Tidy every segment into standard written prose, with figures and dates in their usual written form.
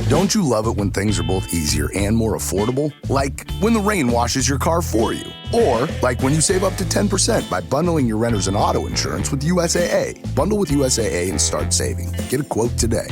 Don't you love it when things are both easier and more affordable? Like when the rain washes your car for you. Or like when you save up to 10% by bundling your renters and auto insurance with USAA. Bundle with USAA and start saving. Get a quote today.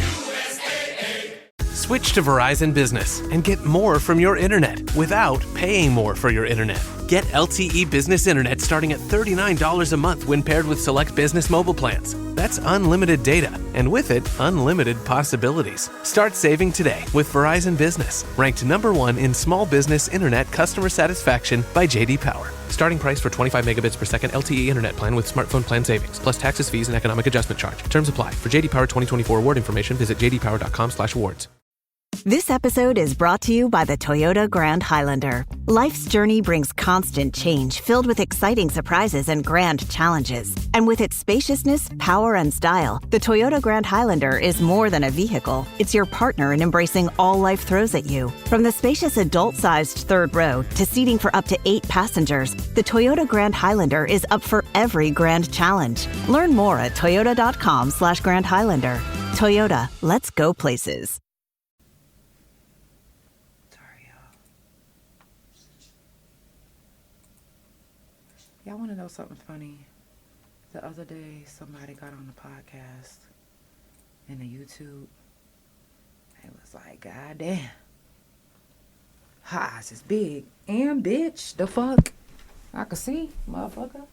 Switch to Verizon Business and get more from your internet without paying more for your internet. Get LTE Business Internet starting at $39 a month when paired with select business mobile plans. That's unlimited data, and with it, unlimited possibilities. Start saving today with Verizon Business, ranked #1 in small business internet customer satisfaction by J.D. Power. Starting price for 25 megabits per second LTE internet plan with smartphone plan savings, plus taxes, fees, and economic adjustment charge. Terms apply. For J.D. Power 2024 award information, visit jdpower.com/awards. This episode is brought to you by the Toyota Grand Highlander. Life's journey brings constant change filled with exciting surprises and grand challenges. And with its spaciousness, power, and style, the Toyota Grand Highlander is more than a vehicle. It's your partner in embracing all life throws at you. From the spacious adult-sized third row to seating for up to 8 passengers, the Toyota Grand Highlander is up for every grand challenge. Learn more at toyota.com/Grand Highlander. Toyota, let's go places. Y'all want to know something funny? The other day, somebody got on the podcast and the YouTube. It was like, God damn. Her eyes is big. And bitch, the fuck? I could see, motherfucker.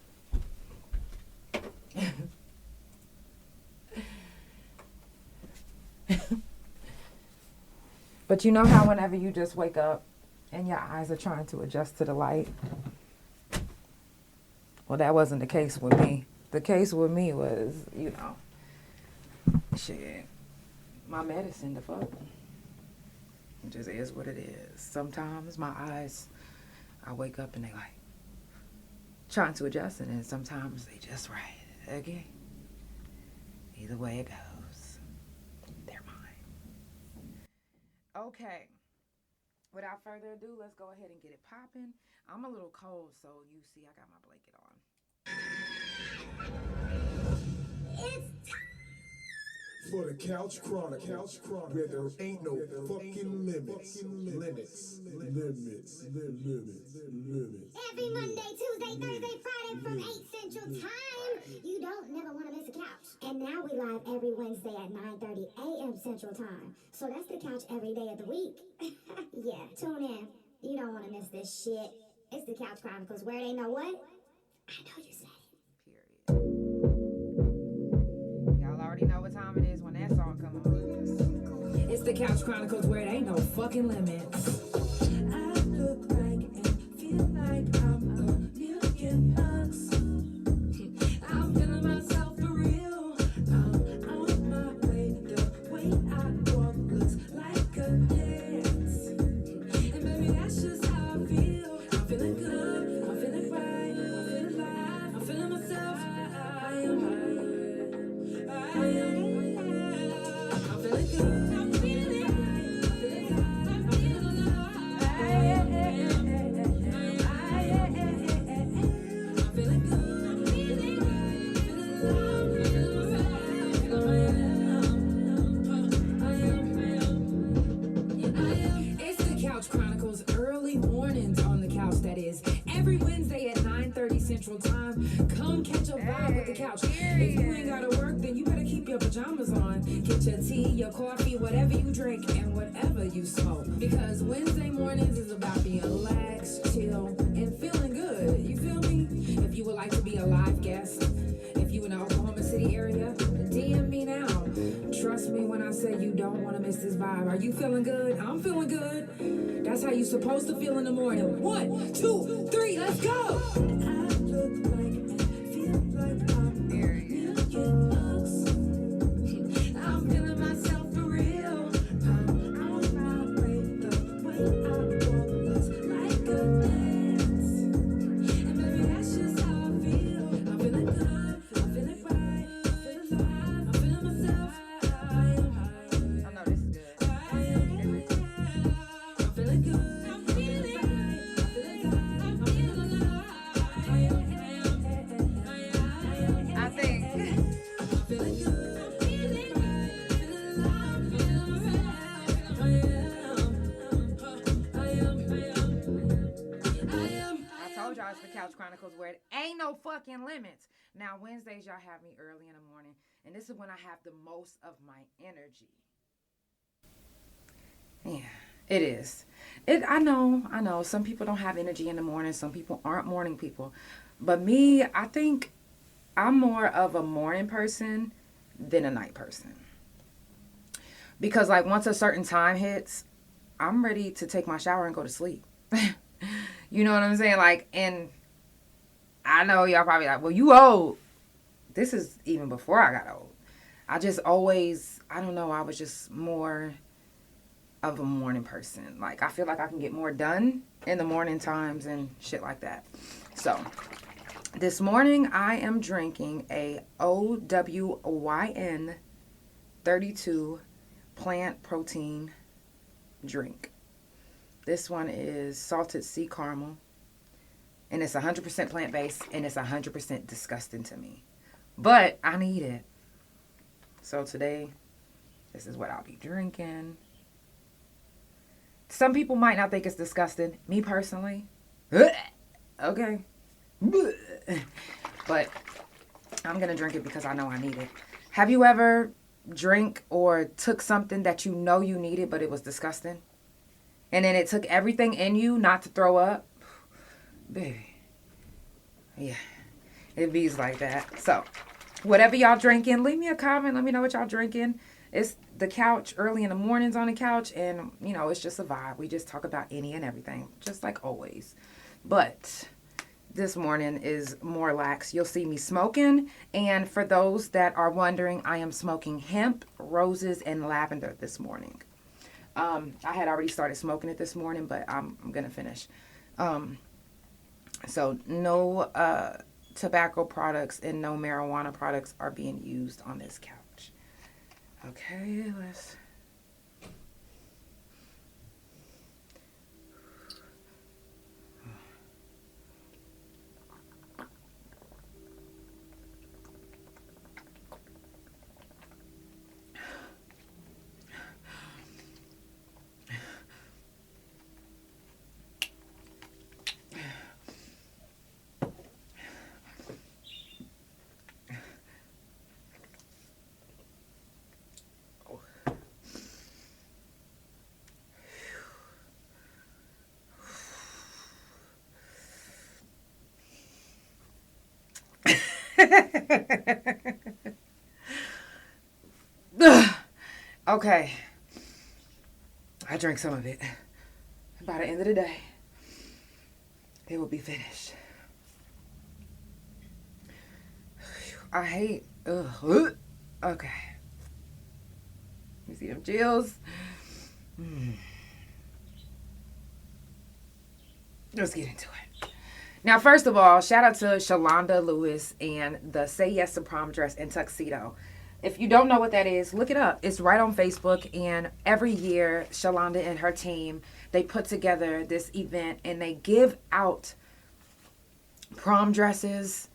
But you know how whenever you just wake up and your eyes are trying to adjust to the light? Well, that wasn't the case with me. The case with me was, you know, shit, my medicine, the fuck. It just is what it is. Sometimes my eyes, I wake up and they like trying to adjust, and then sometimes they just right. Okay? Either way it goes, they're mine. Okay. Without further ado, let's go ahead and get it popping. I'm a little cold, so you see I got my blanket on. It's for the Couch Chronicles, where there ain't no fucking limits. Every Monday, Tuesday, Thursday, Friday from 8 Central Time. You don't never want to miss a couch. And now we live every Wednesday at 9:30 a.m. Central Time. So that's the couch every day of the week. Yeah, tune in. You don't want to miss this shit. It's the Couch Chronicles, where they know what? I know you said it. Period. Y'all already know what time it is when that song comes on. It's the Couch Chronicles, where it ain't no fucking limits. I look like and feel like I'm $1,000,000. I'm feeling myself for real. I'm on my way. The way I walk looks like a dance. And baby, that's just how I feel. I'm feeling good. I'm feeling right. I'm feeling alive. I'm feeling myself. I am high. I am. I'm feeling good. I'm feeling right. I'm feeling high. I'm feeling alive. I'm feeling good. I'm feeling right. I'm feeling alive. I'm feeling myself. It's the Couch Chronicles, early mornings on the couch, that is. Every Wednesday at 9:30 Central Time. Come catch a vibe with the couch. If you ain't gotta work, then you better keep your pajamas on. Get your tea, your coffee, whatever you drink, and whatever you smoke. Because Wednesday mornings is about being relaxed, chill, and feeling good. You feel me? If you would like to be a live guest, if you in the Oklahoma City area, DM me now. Trust me when I say you don't want to miss this vibe. Are you feeling good? I'm feeling good. That's how you supposed to feel in the morning. 1, 2, 3, let's go. I look like and feel like I'm $1,000,000. I'm feeling myself for real. I'm on my way. The way I walk looks like a dance. And baby, that's just how I feel. I'm feeling good. I'm feeling right. I'm feeling alive. I'm feeling myself. I am high. I know this is good. I am. I'm feeling good. I'm feeling right. I'm feeling high. I'm feeling alive. I am. It's the Couch Chronicles where it ain't no fucking limits. Now, Wednesdays, y'all have me early in the morning, and this is when I have the most of my energy. Yeah, it is. I know. Some people don't have energy in the morning. Some people aren't morning people. But me, I think I'm more of a morning person than a night person. Because, like, once a certain time hits, I'm ready to take my shower and go to sleep. You know what I'm saying? Like, and I know y'all probably like, well, you old. This is even before I got old. I just always, I don't know, I was just more of a morning person. Like, I feel like I can get more done in the morning times and shit like that. So, this morning I am drinking a OWYN 32 plant protein drink. This one is salted sea caramel, and it's 100% plant-based, and it's 100% disgusting to me. But I need it. So today, this is what I'll be drinking. Some people might not think it's disgusting. Me personally, okay. But I'm going to drink it because I know I need it. Have you ever drank or took something that you know you needed, but it was disgusting? And then it took everything in you not to throw up? Baby. Yeah. It bees like that. So, whatever y'all drinking, leave me a comment. Let me know what y'all drinking. It's the couch early in the mornings on the couch. And, you know, it's just a vibe. We just talk about any and everything. Just like always. But this morning is more lax. You'll see me smoking. And for those that are wondering, I am smoking hemp, roses, and lavender this morning. I had already started smoking it this morning, but I'm going to finish. So no tobacco products and no marijuana products are being used on this couch. Okay, let's... Okay, I drank some of it. By the end of the day, it will be finished. I hate, okay. You see them chills? Let's get into it. Now, first of all, shout out to Shalonda Lewis and the Say Yes to Prom Dress and Tuxedo. If you don't know what that is, look it up. It's right on Facebook. And every year, Shalonda and her team, they put together this event and they give out prom dresses,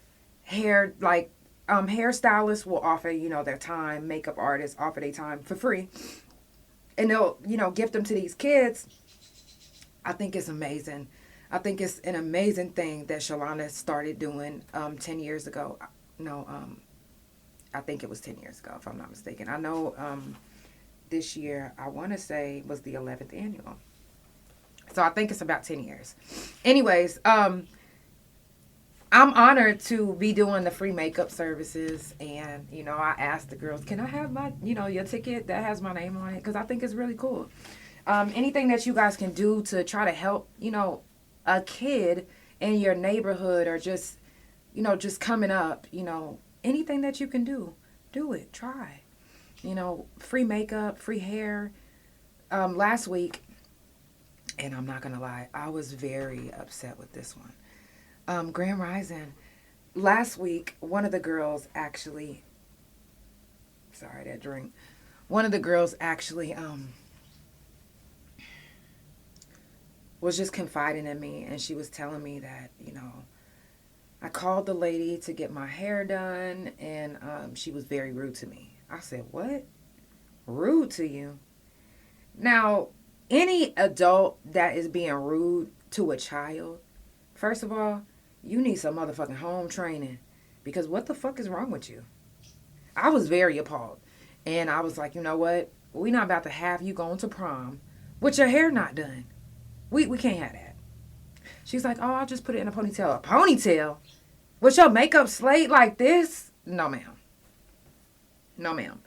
hairstylists will offer, their time, makeup artists offer their time for free. And they'll, gift them to these kids. I think it's amazing. I think it's an amazing thing that Shalonda started doing 10 years ago. I think it was 10 years ago, if I'm not mistaken. I know this year, I want to say, was the 11th annual. So I think it's about 10 years. Anyways, I'm honored to be doing the free makeup services. And, I asked the girls, can I have my, your ticket that has my name on it? Because I think it's really cool. Anything that you guys can do to try to help, a kid in your neighborhood or just, just coming up, anything that you can do it. Try. Free makeup, free hair. Last week, and I'm not going to lie, I was very upset with this one. Grand Rising. Last week, one of the girls actually, one of the girls actually, was just confiding in me, and she was telling me that, I called the lady to get my hair done, and she was very rude to me. I said, what? Rude to you? Now, any adult that is being rude to a child, first of all, you need some motherfucking home training, because what the fuck is wrong with you? I was very appalled. And I was like, you know what? We not about to have you going to prom with your hair not done. We can't have that. She's like, oh, I'll just put it in a ponytail. A ponytail? With your makeup slayed like this? No, ma'am. No, ma'am.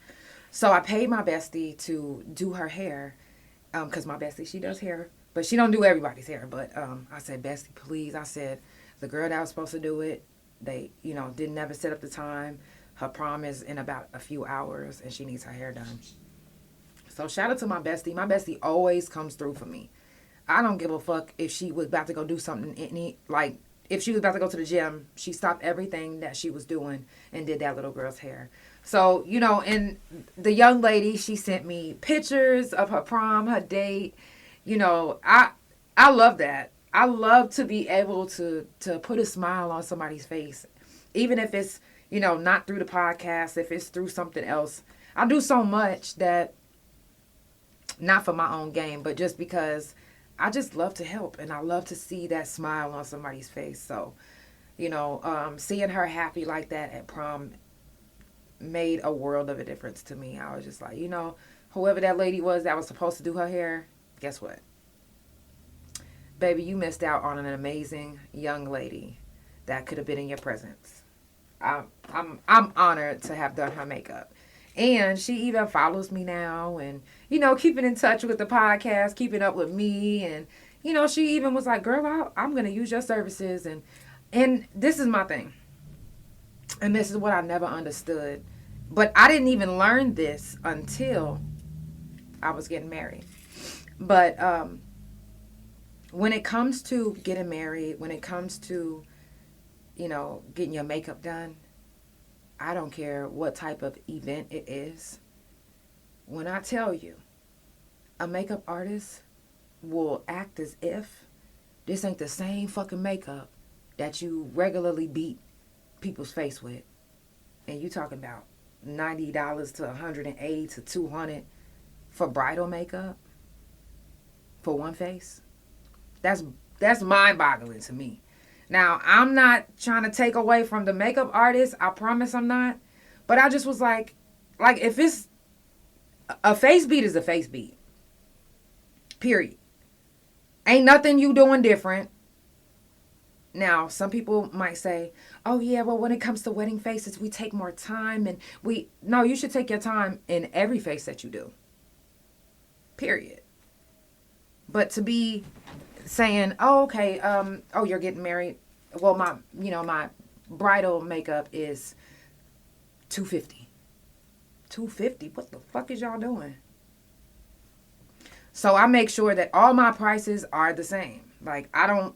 So I paid my bestie to do her hair, because my bestie, she does hair, but she don't do everybody's hair. But I said, bestie, please. I said, the girl that was supposed to do it, they, didn't never set up the time. Her prom is in about a few hours, and she needs her hair done. So shout out to my bestie. My bestie always comes through for me. I don't give a fuck if she was about to go do something. If she was about to go to the gym, she stopped everything that she was doing and did that little girl's hair. So, and the young lady, she sent me pictures of her prom, her date. I love that. I love to be able to put a smile on somebody's face, even if it's, not through the podcast, if it's through something else. I do so much that, not for my own gain, but just because I just love to help, and I love to see that smile on somebody's face. So, seeing her happy like that at prom made a world of a difference to me. I was just like, whoever that lady was that was supposed to do her hair, guess what? Baby, you missed out on an amazing young lady that could have been in your presence. I'm honored to have done her makeup. And she even follows me now and, keeping in touch with the podcast, keeping up with me. And, she even was like, girl, I'm going to use your services. And this is my thing. And this is what I never understood. But I didn't even learn this until I was getting married. But when it comes to getting married, when it comes to, getting your makeup done, I don't care what type of event it is. When I tell you, a makeup artist will act as if this ain't the same fucking makeup that you regularly beat people's face with. And you talking about $90 to $180 to $200 for bridal makeup for one face. That's mind-boggling to me. Now, I'm not trying to take away from the makeup artist. I promise I'm not. But I just was like if it's a face beat is a face beat. Period. Ain't nothing you doing different. Now, some people might say, oh, yeah, well, when it comes to wedding faces, we take more time. And no, you should take your time in every face that you do. Period. But to be saying, oh, okay, you're getting married. Well, my bridal makeup is $250. $250? What the fuck is y'all doing? So I make sure that all my prices are the same. Like, I don't,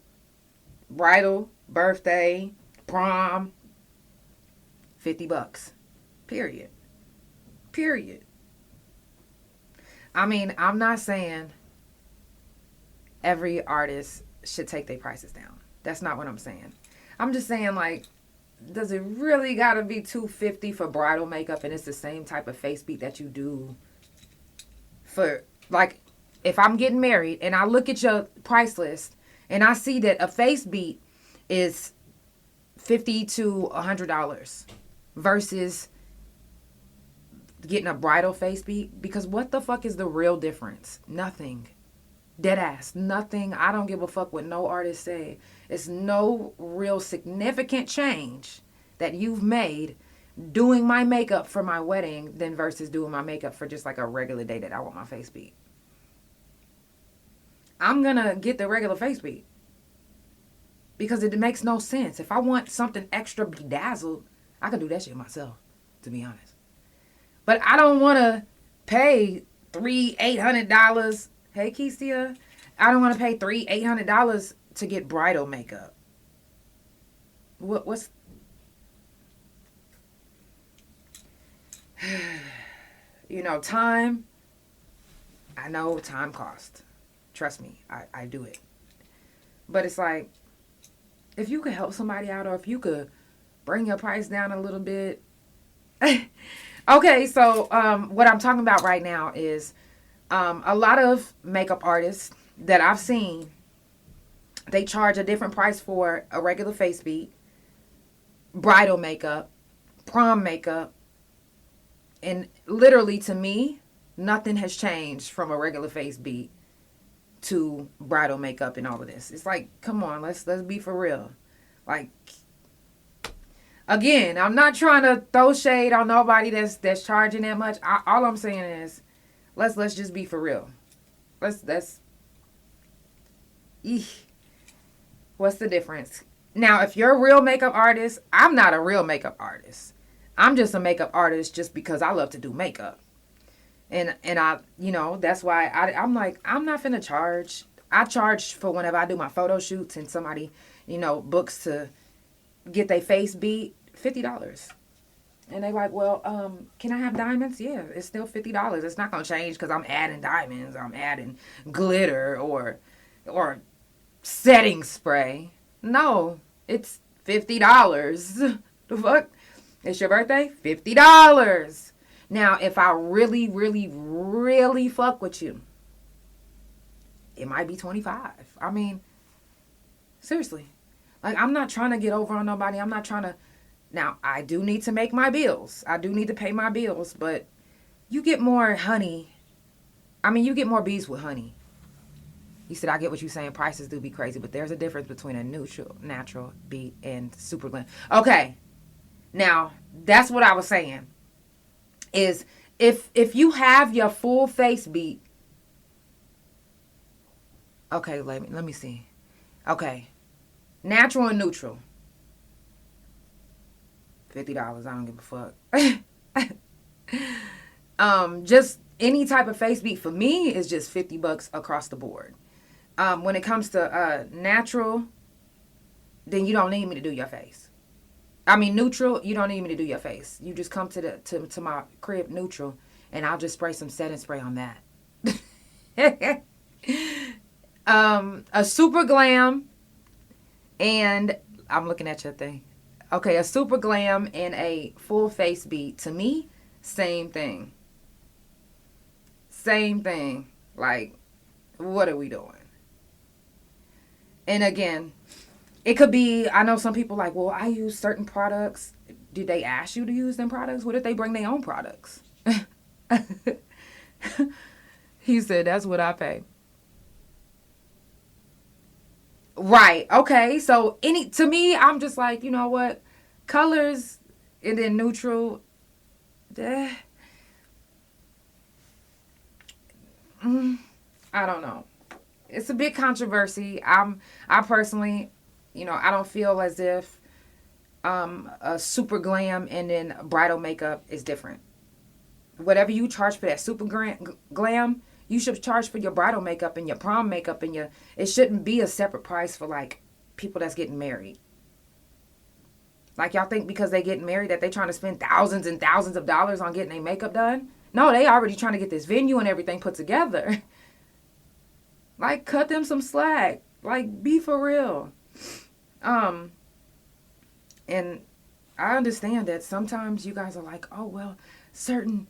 bridal, birthday, prom, $50. Period. I mean, I'm not saying every artist should take their prices down. That's not what I'm saying. I'm just saying, like, does it really gotta be $250 for bridal makeup and it's the same type of face beat that you do for, like, if I'm getting married and I look at your price list and I see that a face beat is $50 to $100 versus getting a bridal face beat, because what the fuck is the real difference? Nothing. Dead ass. Nothing. I don't give a fuck what no artist say. It's no real significant change that you've made doing my makeup for my wedding than versus doing my makeup for just like a regular day that I want my face beat. I'm gonna get the regular face beat because it makes no sense. If I want something extra bedazzled, I can do that shit myself, to be honest. But I don't want to pay $800. Hey, Keistia. I don't want to pay $800 to get bridal makeup. What's... time. I know time costs. Trust me, I do it. But it's like, if you could help somebody out or if you could bring your price down a little bit. Okay, so what I'm talking about right now is a lot of makeup artists that I've seen They charge a different price for a regular face beat, bridal makeup, prom makeup. And literally, to me, nothing has changed from a regular face beat to bridal makeup and all of this. It's like, come on, let's be for real. Like, again, I'm not trying to throw shade on nobody that's charging that much. All I'm saying is, let's just be for real. What's the difference? Now, if you're a real makeup artist, I'm not a real makeup artist. I'm just a makeup artist just because I love to do makeup. And I, that's why I'm like, I'm not finna charge. I charge for whenever I do my photo shoots and somebody, books to get their face beat, $50. And they like, well, can I have diamonds? Yeah, it's still $50. It's not going to change because I'm adding diamonds. I'm adding glitter or setting spray. No, it's $50. The fuck? It's your birthday? $50. Now, if I really, really, really fuck with you, it might be $25. I mean, seriously. Like, I'm not trying to get over on nobody. I'm not trying to. Now, I do need to make my bills. I do need to pay my bills, but you get more honey. I mean, you get more bees with honey. You said, I get what you're saying. Prices do be crazy, but there's a difference between a natural beat and super glam. Okay. Now, that's what I was saying. Is if you have your full face beat. Okay, let me see. Okay. Natural and neutral. $50. I don't give a fuck. Just any type of face beat for me is just $50 across the board. When it comes to natural, then you don't need me to do your face. I mean, neutral, you don't need me to do your face. You just come to my crib neutral, and I'll just spray some setting spray on that. A super glam, and I'm looking at your thing. Okay, a super glam and a full face beat. To me, same thing. Same thing. Like, what are we doing? And again, it could be, I know some people like, well, I use certain products. Did they ask you to use them products? What if they bring their own products? He said, that's what I pay. Right. Okay. So to me, I'm just like, you know what? Colors and then neutral. I don't know. It's a big controversy. I personally, I don't feel as if a super glam and then bridal makeup is different. Whatever you charge for that super glam, you should charge for your bridal makeup and your prom makeup and it shouldn't be a separate price for like people that's getting married. Like, y'all think because they getting married that they trying to spend thousands and thousands of dollars on getting their makeup done? No, they already trying to get this venue and everything put together. Like, cut them some slack. Like, be for real. And I understand that sometimes you guys are like, oh, well, certain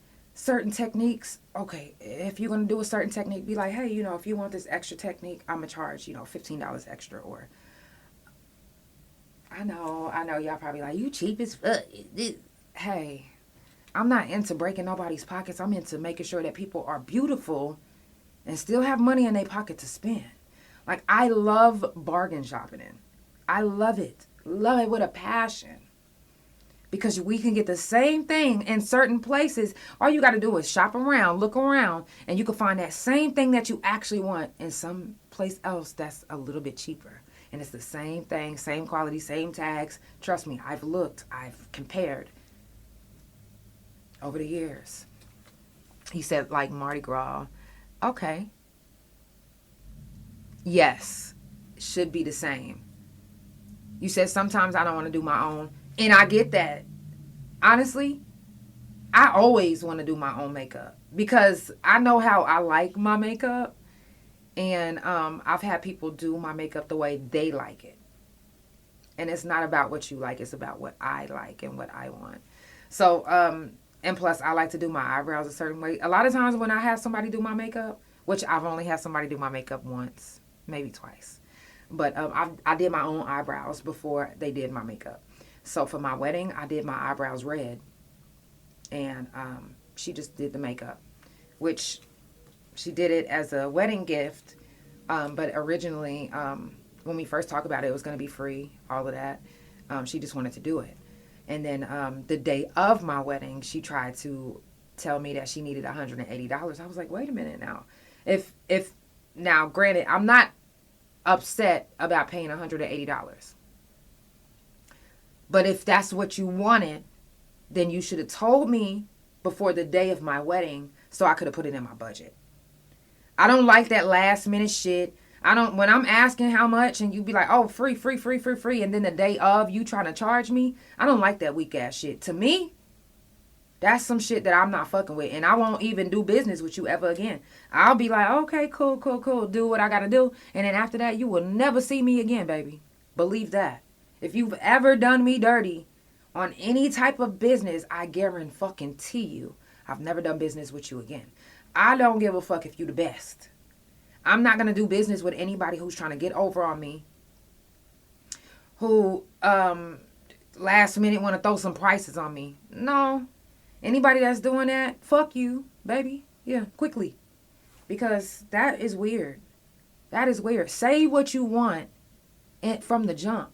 techniques. Okay, if you're going to do a certain technique, be like, hey, if you want this extra technique, I'm going to charge, $15 extra. Or, I know, y'all probably like, you cheap as fuck. Hey, I'm not into breaking nobody's pockets. I'm into making sure that people are beautiful and still have money in their pocket to spend. Like, I love bargain shopping. I love it. Love it with a passion. Because we can get the same thing in certain places. All you got to do is shop around, look around, and you can find that same thing that you actually want in some place else that's a little bit cheaper. And it's the same thing, same quality, same tags. Trust me, I've looked, I've compared over the years. He said, like Mardi Gras. Okay. Yes, should be the same. You said sometimes I don't want to do my own. And I get that. Honestly, I always want to do my own makeup because I know how I like my makeup. And I've had people do my makeup the way they like it. And it's not about what you like. It's about what I like and what I want. So, and plus, I like to do my eyebrows a certain way. A lot of times when I have somebody do my makeup, which I've only had somebody do my makeup once, maybe twice. But I did my own eyebrows before they did my makeup. So for my wedding, I did my eyebrows red. And she just did the makeup, which she did it as a wedding gift. But originally, when we first talked about it, it was going to be free, all of that. She just wanted to do it. And then the day of my wedding, she tried to tell me that she needed $180. I was like, wait a minute now. If now, granted, I'm not upset about paying $180. But if that's what you wanted, then you should have told me before the day of my wedding so I could have put it in my budget. I don't like that last minute shit. When I'm asking how much and you be like, oh, free. And then the day of you trying to charge me, I don't like that weak ass shit. To me, that's some shit that I'm not fucking with. And I won't even do business with you ever again. I'll be like, okay, cool. Do what I got to do. And then after that, you will never see me again, baby. Believe that. If you've ever done me dirty on any type of business, I guarantee you, I've never done business with you again. I don't give a fuck if you the best. I'm not going to do business with anybody who's trying to get over on me. Who last minute want to throw some prices on me. No. Anybody that's doing that, fuck you, baby. Yeah, quickly. Because that is weird. That is weird. Say what you want from the jump.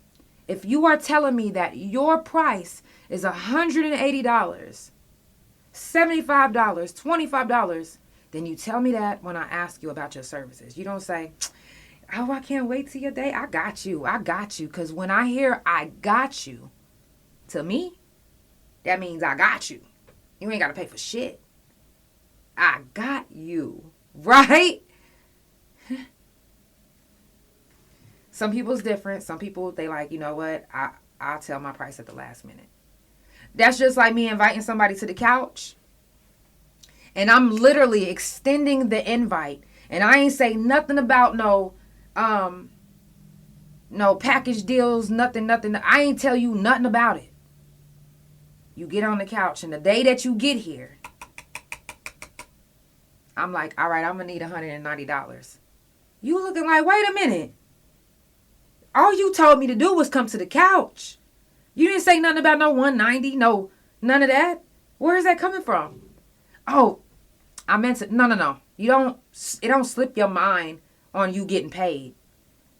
If you are telling me that your price is $180, $75, $25, then you tell me that when I ask you about your services. You don't say, oh, I can't wait till your day. I got you. Because when I hear I got you, to me, that means I got you. You ain't got to pay for shit. I got you. Right? Some people's different. Some people, they like, you know what? I'll tell my price at the last minute. That's just like me inviting somebody to the couch. And I'm literally extending the invite. And I ain't say nothing about no package deals, nothing. I ain't tell you nothing about it. You get on the couch, and the day that you get here, I'm like, all right, I'm going to need $190. You looking like, wait a minute. All you told me to do was come to the couch. You didn't say nothing about no 190, no, none of that. Where is that coming from? Oh, I meant to, no. It don't slip your mind on you getting paid.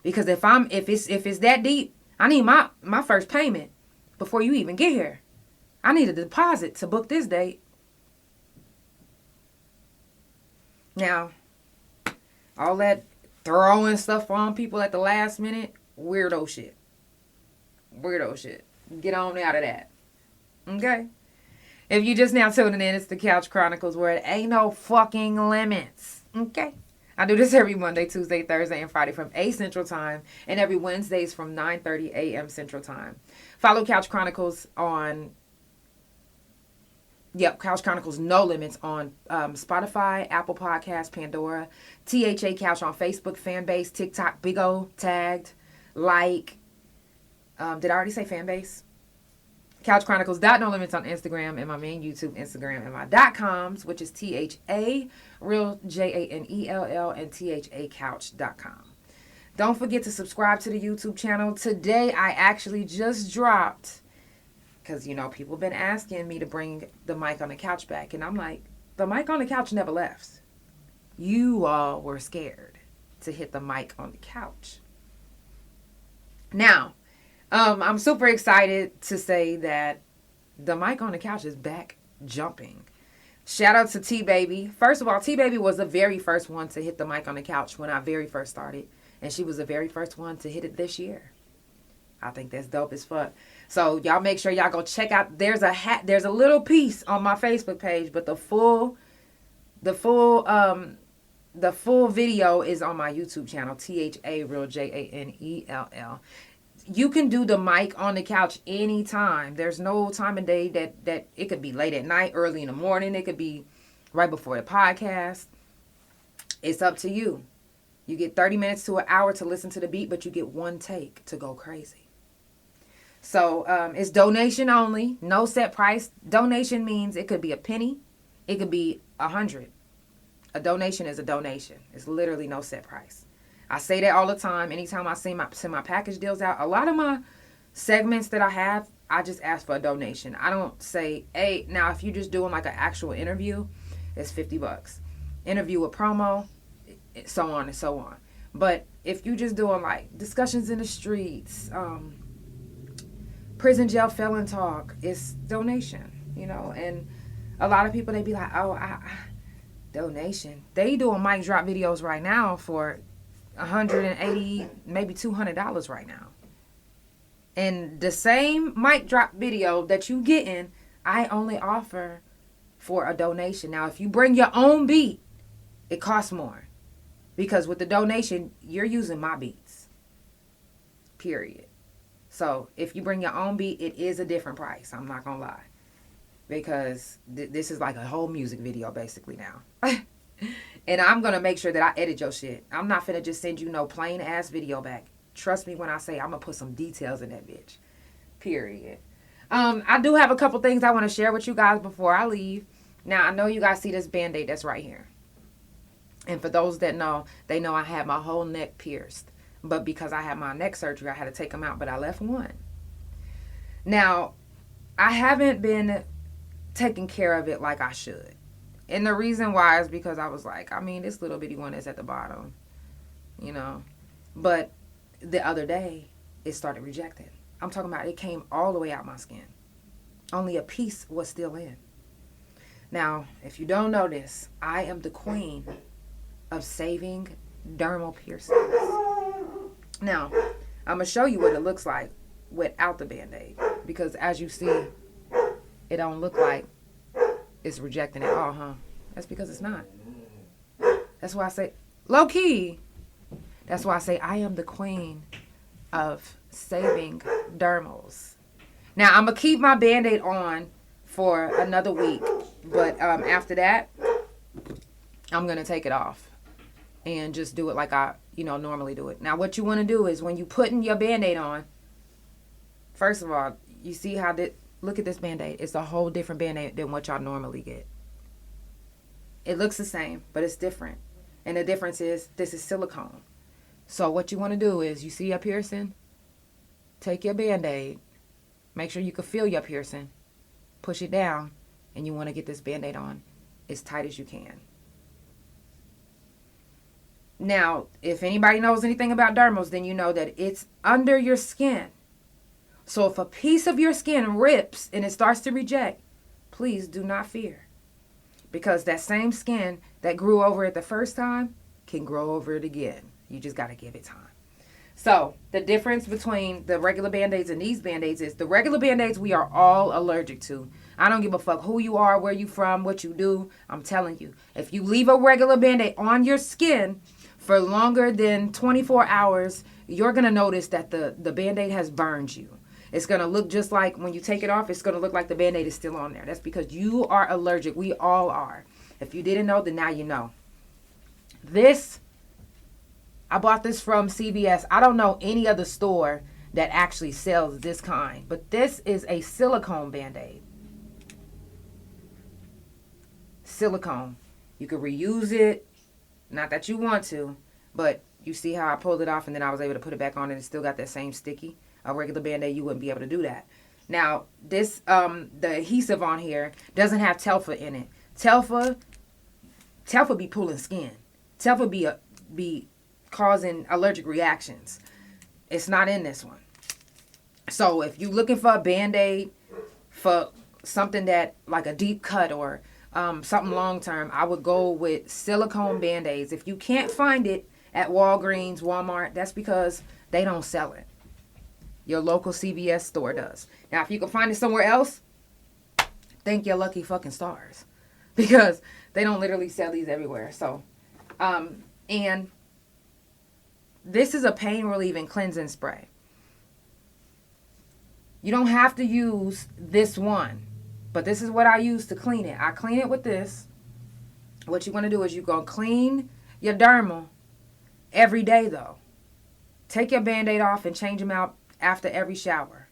Because if it's that deep, I need my first payment before you even get here. I need a deposit to book this date. Now, all that throwing stuff on people at the last minute, weirdo shit. Get on out of that. Okay? If you just now tuning in, it's the Couch Chronicles where it ain't no fucking limits. Okay? I do this every Monday, Tuesday, Thursday, and Friday from 8 Central Time, and every Wednesdays from 9:30 a.m. Central Time. Follow Couch Chronicles on Couch Chronicles No Limits on Spotify, Apple Podcast Pandora, THA Couch on Facebook, Fanbase, TikTok, Big O, tagged, like. Did I already say Fanbase? Couch Chronicles No Limits on Instagram, and my main YouTube Instagram, and my .coms, which is THA, real JANELL, and THACouch.com. Don't forget to subscribe to the YouTube channel. Today, I actually just dropped, because, people have been asking me to bring the mic on the couch back. And I'm like, the mic on the couch never left. You all were scared to hit the mic on the couch. Now, I'm super excited to say that the mic on the couch is back jumping. Shout out to T-Baby. First of all, T-Baby was the very first one to hit the mic on the couch when I very first started. And she was the very first one to hit it this year. I think that's dope as fuck. So y'all make sure y'all go check out. There's a little piece on my Facebook page, but the full video is on my YouTube channel, THA real JANELL. You can do the mic on the couch anytime. There's no time of day that it could be late at night, early in the morning. It could be right before the podcast. It's up to you. You get 30 minutes to an hour to listen to the beat, but you get one take to go crazy. So it's donation only, no set price. Donation means it could be a penny. It could be 100. A donation is a donation. It's literally no set price. I say that all the time. Anytime I send my package deals out, a lot of my segments that I have, I just ask for a donation. I don't say, hey, now if you're just doing like an actual interview, it's $50. Interview with promo, so on and so on. But if you're just doing like discussions in the streets, prison jail felon talk, it's donation, you know. And a lot of people, they be like, oh, donation. They doing mic drop videos right now for $180, maybe $200 right now. And the same mic drop video that you getting, I only offer for a donation. Now, if you bring your own beat, it costs more. Because with the donation, you're using my beats. Period. So, if you bring your own beat, it is a different price. I'm not going to lie. Because this is like a whole music video, basically, now. And I'm going to make sure that I edit your shit. I'm not finna just send you no plain ass video back. Trust me when I say I'm going to put some details in that bitch. Period. I do have a couple things I want to share with you guys before I leave. Now, I know you guys see this Band-Aid that's right here. And for those that know, they know I had my whole neck pierced. But because I had my neck surgery, I had to take them out. But I left one. Now, I haven't been taking care of it like I should. And the reason why is because I was like, I mean, this little bitty one is at the bottom, you know. But the other day, it started rejecting. I'm talking about it came all the way out my skin. Only a piece was still in. Now, if you don't know this, I am the queen of saving dermal piercings. Now, I'm going to show you what it looks like without the Band-Aid. Because as you see, it don't look like it's rejecting at all, huh? That's because it's not. That's why I say, low key. That's why I say I am the queen of saving dermals. Now, I'm going to keep my Band-Aid on for another week. But after that, I'm going to take it off and just do it like I, normally do it. Now, what you want to do is when you putting your Band-Aid on, first of all, you see how look at this Band-Aid. It's a whole different Band-Aid than what y'all normally get. It looks the same, but it's different. And the difference is this is silicone. So what you want to do is, you see your piercing? Take your Band-Aid. Make sure you can feel your piercing. Push it down. And you want to get this Band-Aid on as tight as you can. Now, if anybody knows anything about dermals, then you know that it's under your skin. So if a piece of your skin rips and it starts to reject, please do not fear. Because that same skin that grew over it the first time can grow over it again. You just got to give it time. So the difference between the regular Band-Aids and these Band-Aids is the regular Band-Aids we are all allergic to. I don't give a fuck who you are, where you from, what you do. I'm telling you, if you leave a regular Band-Aid on your skin for longer than 24 hours, you're going to notice that the Band-Aid has burned you. It's going to look just like when you take it off, it's going to look like the Band-Aid is still on there. That's because you are allergic. We all are. If you didn't know, then now you know. I bought this from CVS. I don't know any other store that actually sells this kind. But this is a silicone Band-Aid. Silicone. You can reuse it. Not that you want to. But you see how I pulled it off and then I was able to put it back on and it still got that same sticky. A regular Band-Aid, you wouldn't be able to do that. Now, this the adhesive on here doesn't have Telfa in it. Telfa be pulling skin. Telfa be causing allergic reactions. It's not in this one. So if you're looking for a Band-Aid for something that like a deep cut or something long term, I would go with silicone Band-Aids. If you can't find it at Walgreens, Walmart, that's because they don't sell it. Your local CVS store does. Now, if you can find it somewhere else, thank your lucky fucking stars. Because they don't literally sell these everywhere. So, and this is a pain relieving cleansing spray. You don't have to use this one. But this is what I use to clean it. I clean it with this. What you want to do is you're going to clean your dermal every day, though. Take your Band-Aid off and change them out after every shower.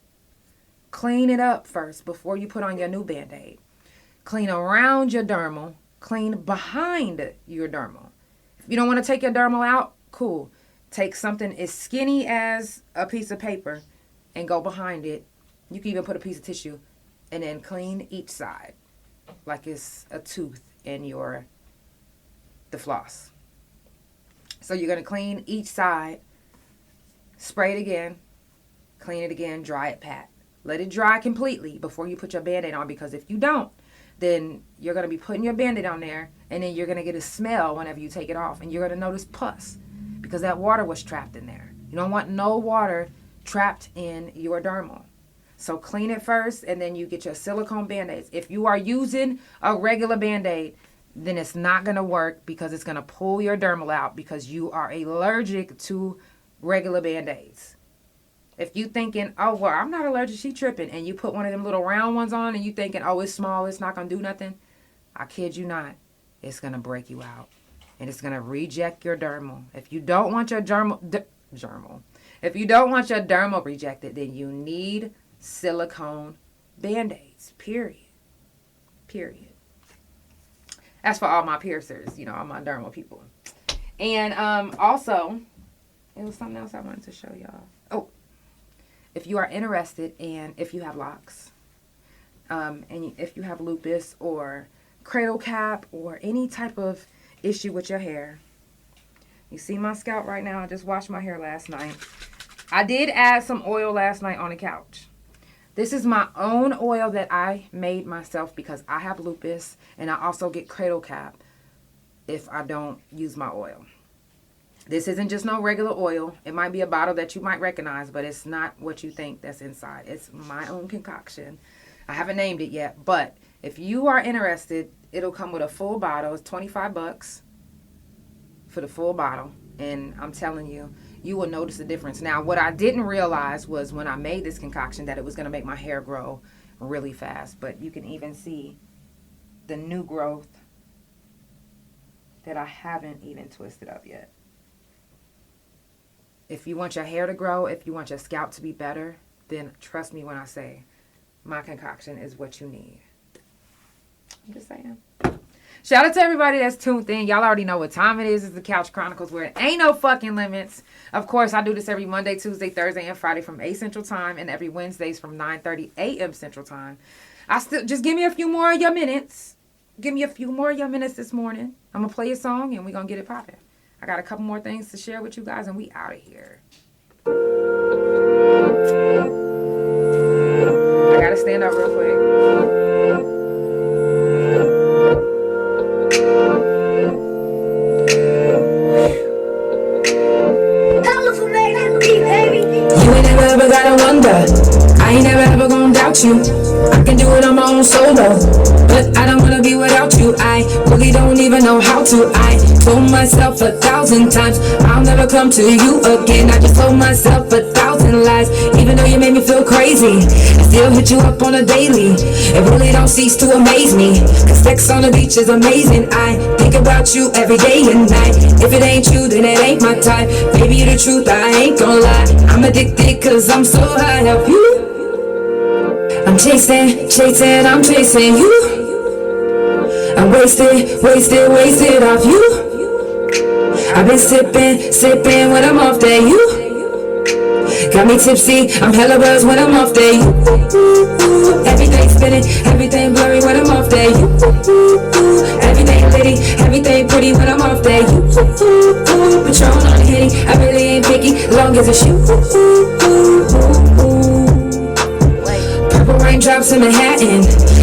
Clean it up first before you put on your new Band-Aid. Clean around your dermal. Clean behind your dermal. If you don't want to take your dermal out, cool. take something as skinny as a piece of paper and go behind it. You can even put a piece of tissue and then clean each side like it's a tooth in the floss. So you're going to clean each side, spray it again, clean it again, dry it pat. Let it dry completely before you put your Band-Aid on, because if you don't, then you're going to be putting your Band-Aid on there, and then you're going to get a smell whenever you take it off, and you're going to notice pus because that water was trapped in there. You don't want no water trapped in your dermal. So clean it first, and then you get your silicone Band-Aids. If you are using a regular Band-Aid, then it's not going to work because it's going to pull your dermal out because you are allergic to regular Band-Aids. If you thinking, oh, well, I'm not allergic, she tripping, and you put one of them little round ones on and you thinking, oh, it's small, it's not going to do nothing, I kid you not, it's going to break you out. And it's going to reject your dermal. If you don't want your if you don't want your dermal rejected, then you need silicone Band-Aids, period. That's for all my piercers, all my dermal people. And also, it was something else I wanted to show y'all. Oh, if you are interested and if you have locks, and if you have lupus or cradle cap or any type of issue with your hair, you see my scalp right now. I just washed my hair last night. I did add some oil last night on the couch. This is my own oil that I made myself because I have lupus, and I also get cradle cap if I don't use my oil. This isn't just no regular oil. It might be a bottle that you might recognize, but it's not what you think that's inside. It's my own concoction. I haven't named it yet, but if you are interested, it'll come with a full bottle. It's $25 for the full bottle, and I'm telling you, you will notice the difference. Now, what I didn't realize was when I made this concoction that it was going to make my hair grow really fast, but you can even see the new growth that I haven't even twisted up yet. If you want your hair to grow, if you want your scalp to be better, then trust me when I say my concoction is what you need. I'm just saying. Shout out to everybody that's tuned in. Y'all already know what time it is. It's the Couch Chronicles, where it ain't no fucking limits. Of course, I do this every Monday, Tuesday, Thursday, and Friday from 8 Central Time, and every Wednesdays from 9:30 a.m. Central Time. Just give me a few more of your minutes. Give me a few more of your minutes this morning. I'm going to play a song, and we're going to get it popping. I got a couple more things to share with you guys, and we out of here. I got to stand up real quick. You ain't never ever gotta wonder. I ain't never ever gonna doubt you. I can do it on my own solo, but I don't wanna be without you. I really don't even know how to. I told myself 1,000 times I'll never come to you again. I just told myself 1,000 lies, even though you made me feel crazy. I still hit you up on a daily. It really don't cease to amaze me, cause sex on the beach is amazing. I think about you every day and night. If it ain't you, then it ain't my type. Baby, you the truth, I ain't gonna lie. I'm addicted cause I'm so high of you. I'm chasing, I'm chasing you. I'm wasted off you. I've been sipping when I'm off there, you. Got me tipsy, I'm hella buzzed when I'm off there, you. Everything spinning, everything blurry when I'm off there, you. Everything litty, everything pretty when I'm off there, you. Patron on the Henny, I really ain't picky, long as it's you. Purple raindrops in Manhattan,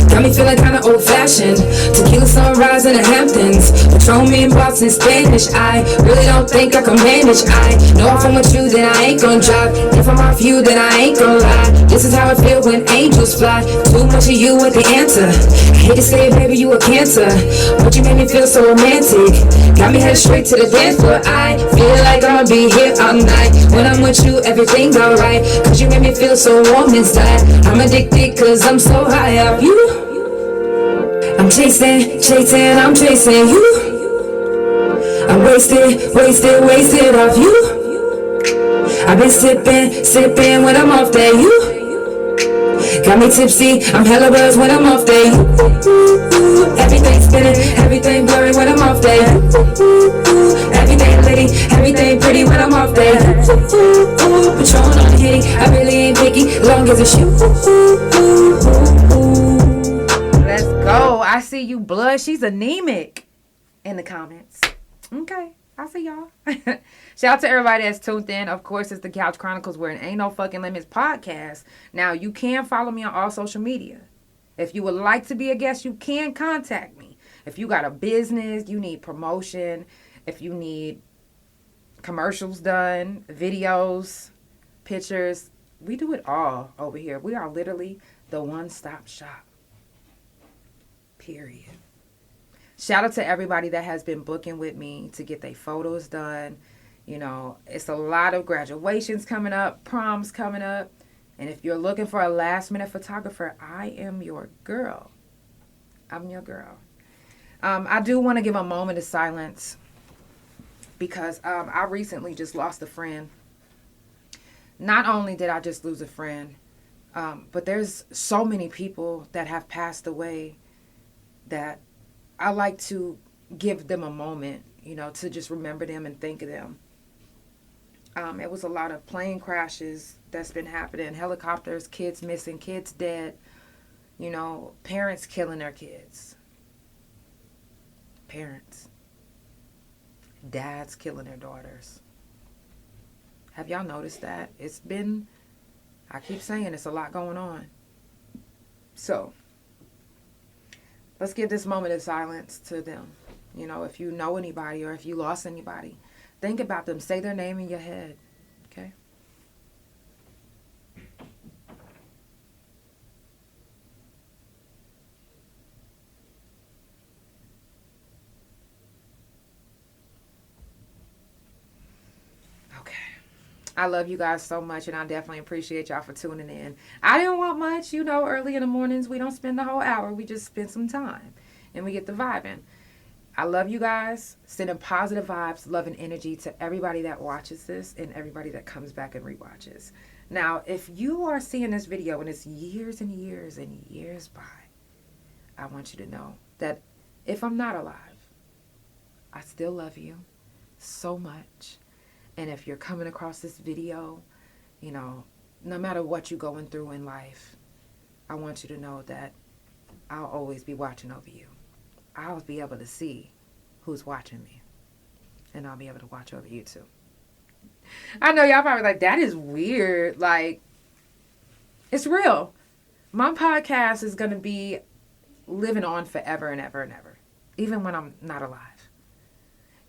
got me feeling kinda old-fashioned. Tequila sunrise in the Hamptons, Patron me in Boston Spanish. I really don't think I can manage. I know if I'm with you, then I ain't gon' drive. If I'm off you, then I ain't gon' lie. This is how I feel when angels fly. Too much of you with the answer. I hate to say it, baby, you a cancer, but you made me feel so romantic. Got me headed straight to the dance floor. I feel like I'ma be here all night. When I'm with you, everything's alright, cause you made me feel so warm inside. I'm addicted cause I'm so high of you. I'm chasing, I'm chasing you. I'm wasted off you. I've been sipping when I'm off there, you. Got me tipsy, I'm hella buzzed when I'm off there, you. Everything spinning, everything blurry when I'm off there, you. Everything litty, everything pretty when I'm off there, because it's you. Let's go. I see you, blood. She's anemic in the comments. Okay. I see y'all. Shout out to everybody that's tuned in. Of course, it's the Couch Chronicles, where it ain't no fucking limits podcast. Now, you can follow me on all social media. If you would like to be a guest, you can contact me. If you got a business, you need promotion, if you need commercials done, videos, pictures, we do it all over here. We are literally the one-stop shop. Period. Shout out to everybody that has been booking with me to get their photos done. You know, it's a lot of graduations coming up, proms coming up. And if you're looking for a last-minute photographer, I am your girl. I'm your girl. I do want to give a moment of silence because I recently just lost a friend. Not only did I just lose a friend, but there's so many people that have passed away that I like to give them a moment, you know, to just remember them and think of them. It was a lot of plane crashes that's been happening, helicopters, kids missing, kids dead, you know, parents killing their kids. Parents. Dads killing their daughters. Have y'all noticed that? It's been, I keep saying, it's a lot going on. So, let's give this moment of silence to them. You know, if you know anybody or if you lost anybody, think about them. Say their name in your head. Okay? Okay. I love you guys so much, and I definitely appreciate y'all for tuning in. I didn't want much, you know, early in the mornings. We don't spend the whole hour. We just spend some time, and we get the vibing. I love you guys. Sending positive vibes, love, and energy to everybody that watches this and everybody that comes back and rewatches. Now, if you are seeing this video and it's years and years and years by, I want you to know that if I'm not alive, I still love you so much. And if you're coming across this video, you know, no matter what you're going through in life, I want you to know that I'll always be watching over you. I'll be able to see who's watching me. And I'll be able to watch over you too. I know y'all probably like, that is weird. Like, it's real. My podcast is going to be living on forever and ever and ever. Even when I'm not alive.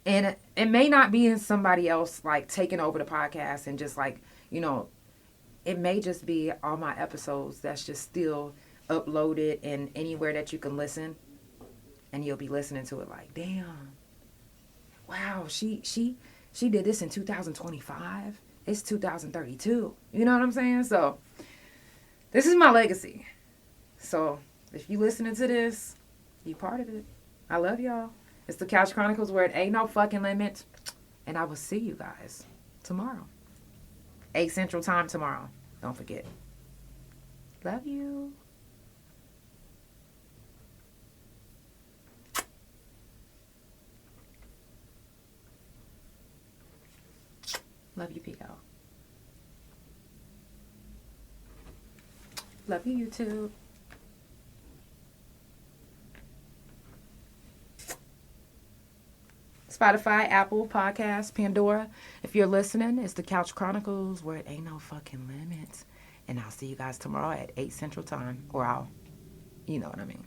And it may not be in somebody else, like, taking over the podcast and just, like, you know, it may just be all my episodes that's just still uploaded in anywhere that you can listen. And you'll be listening to it like, damn, wow, she did this in 2025. It's 2032. You know what I'm saying? So this is my legacy. So if you listening to this, you part of it. I love y'all. It's the Couch Chronicles, where it ain't no fucking limit. And I will see you guys tomorrow. 8 Central Time tomorrow. Don't forget. Love you. Love you, P.O. Love you, YouTube. Spotify, Apple Podcast Pandora. If you're listening, it's the Couch Chronicles, where it ain't no fucking limits. And I'll see you guys tomorrow at 8 Central Time. Or you know what I mean.